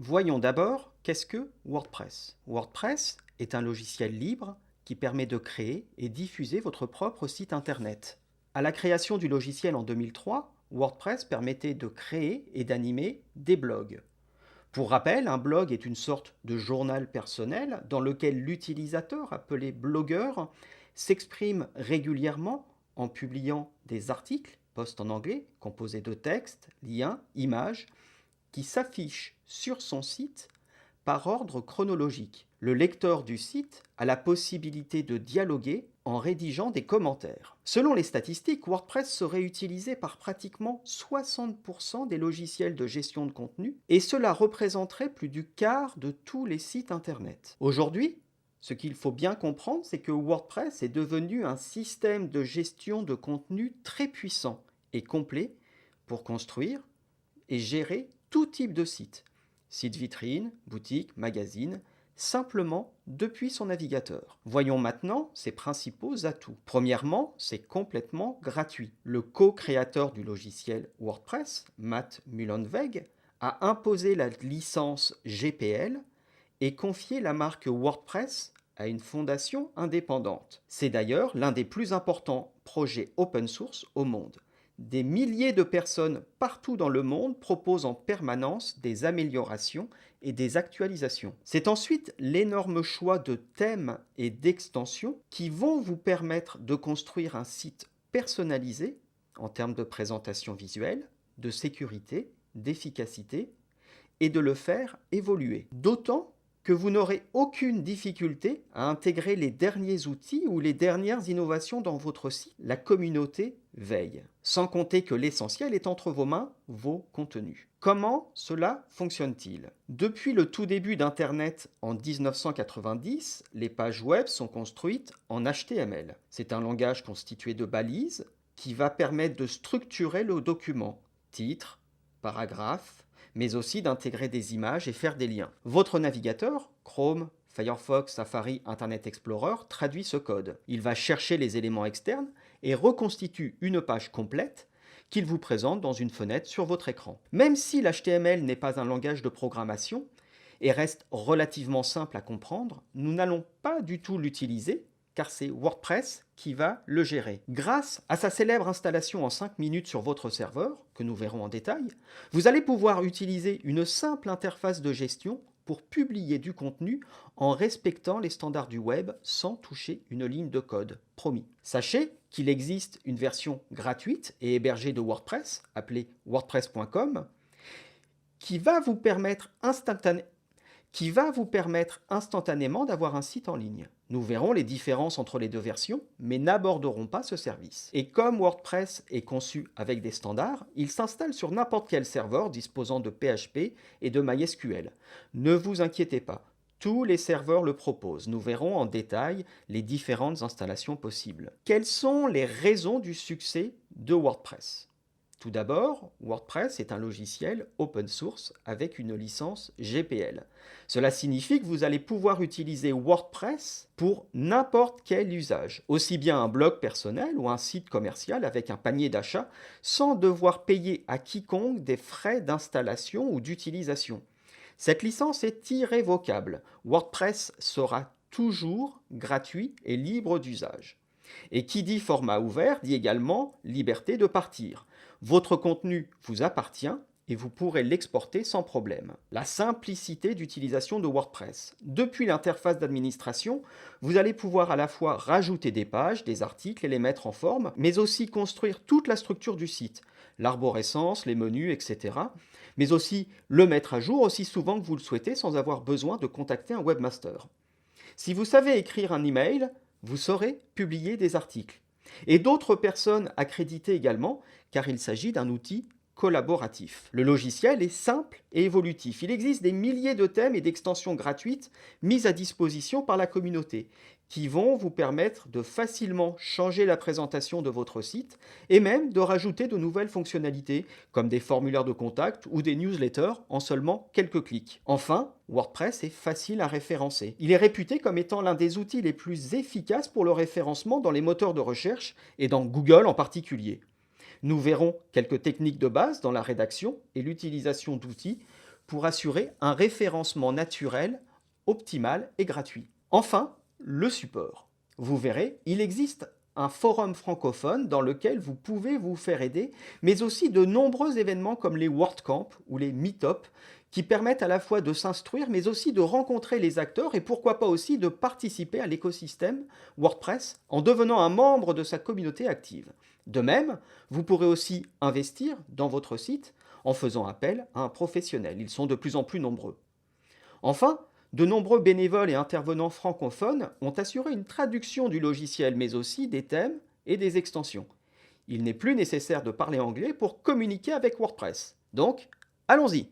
Voyons d'abord, qu'est-ce que WordPress? WordPress est un logiciel libre qui permet de créer et diffuser votre propre site internet. À la création du logiciel en 2003, WordPress permettait de créer et d'animer des blogs. Pour rappel, un blog est une sorte de journal personnel dans lequel l'utilisateur, appelé blogueur, s'exprime régulièrement en publiant des articles, posts en anglais, composés de textes, liens, images, qui s'affichent sur son site par ordre chronologique. Le lecteur du site a la possibilité de dialoguer en rédigeant des commentaires. Selon les statistiques, WordPress serait utilisé par pratiquement 60% des logiciels de gestion de contenu et cela représenterait plus du quart de tous les sites internet. Aujourd'hui, ce qu'il faut bien comprendre, c'est que WordPress est devenu un système de gestion de contenu très puissant et complet pour construire et gérer tout type de site. Site vitrine, boutique, magazine, simplement depuis son navigateur. Voyons maintenant ses principaux atouts. Premièrement, c'est complètement gratuit. Le co-créateur du logiciel WordPress, Matt Mullenweg, a imposé la licence GPL et confié la marque WordPress à une fondation indépendante. C'est d'ailleurs l'un des plus importants projets open source au monde. Des milliers de personnes partout dans le monde proposent en permanence des améliorations et des actualisations. C'est ensuite l'énorme choix de thèmes et d'extensions qui vont vous permettre de construire un site personnalisé en termes de présentation visuelle, de sécurité, d'efficacité et de le faire évoluer. D'autant que vous n'aurez aucune difficulté à intégrer les derniers outils ou les dernières innovations dans votre site. La communauté veille. Sans compter que l'essentiel est entre vos mains, vos contenus. Comment cela fonctionne-t-il? Depuis le tout début d'Internet en 1990, les pages web sont construites en HTML. C'est un langage constitué de balises qui va permettre de structurer le document, titre, paragraphe, mais aussi d'intégrer des images et faire des liens. Votre navigateur, Chrome, Firefox, Safari, Internet Explorer, traduit ce code. Il va chercher les éléments externes et reconstitue une page complète qu'il vous présente dans une fenêtre sur votre écran. Même si l'HTML n'est pas un langage de programmation et reste relativement simple à comprendre, nous n'allons pas du tout l'utiliser car c'est WordPress qui va le gérer. Grâce à sa célèbre installation en 5 minutes sur votre serveur, que nous verrons en détail, vous allez pouvoir utiliser une simple interface de gestion pour publier du contenu en respectant les standards du web sans toucher une ligne de code. Promis. Sachez qu'il existe une version gratuite et hébergée de WordPress, appelée wordpress.com, qui va vous permettre instantanément d'avoir un site en ligne. Nous verrons les différences entre les deux versions, mais n'aborderons pas ce service. Et comme WordPress est conçu avec des standards, il s'installe sur n'importe quel serveur disposant de PHP et de MySQL. Ne vous inquiétez pas, tous les serveurs le proposent. Nous verrons en détail les différentes installations possibles. Quelles sont les raisons du succès de WordPress ? Tout d'abord, WordPress est un logiciel open source avec une licence GPL. Cela signifie que vous allez pouvoir utiliser WordPress pour n'importe quel usage, aussi bien un blog personnel ou un site commercial avec un panier d'achat, sans devoir payer à quiconque des frais d'installation ou d'utilisation. Cette licence est irrévocable. WordPress sera toujours gratuit et libre d'usage. Et qui dit format ouvert dit également liberté de partir. Votre contenu vous appartient et vous pourrez l'exporter sans problème. La simplicité d'utilisation de WordPress. Depuis l'interface d'administration, vous allez pouvoir à la fois rajouter des pages, des articles et les mettre en forme, mais aussi construire toute la structure du site, l'arborescence, les menus, etc. Mais aussi le mettre à jour aussi souvent que vous le souhaitez sans avoir besoin de contacter un webmaster. Si vous savez écrire un email, vous saurez publier des articles. Et d'autres personnes accréditées également, car il s'agit d'un outil collaboratif. Le logiciel est simple et évolutif. Il existe des milliers de thèmes et d'extensions gratuites mises à disposition par la communauté qui vont vous permettre de facilement changer la présentation de votre site et même de rajouter de nouvelles fonctionnalités comme des formulaires de contact ou des newsletters en seulement quelques clics. Enfin, WordPress est facile à référencer. Il est réputé comme étant l'un des outils les plus efficaces pour le référencement dans les moteurs de recherche et dans Google en particulier. Nous verrons quelques techniques de base dans la rédaction et l'utilisation d'outils pour assurer un référencement naturel, optimal et gratuit. Enfin, le support. Vous verrez, il existe un forum francophone dans lequel vous pouvez vous faire aider, mais aussi de nombreux événements comme les WordCamp ou les Meetup qui permettent à la fois de s'instruire, mais aussi de rencontrer les acteurs et pourquoi pas aussi de participer à l'écosystème WordPress en devenant un membre de sa communauté active. De même, vous pourrez aussi investir dans votre site en faisant appel à un professionnel. Ils sont de plus en plus nombreux. Enfin, de nombreux bénévoles et intervenants francophones ont assuré une traduction du logiciel, mais aussi des thèmes et des extensions. Il n'est plus nécessaire de parler anglais pour communiquer avec WordPress. Donc, allons-y!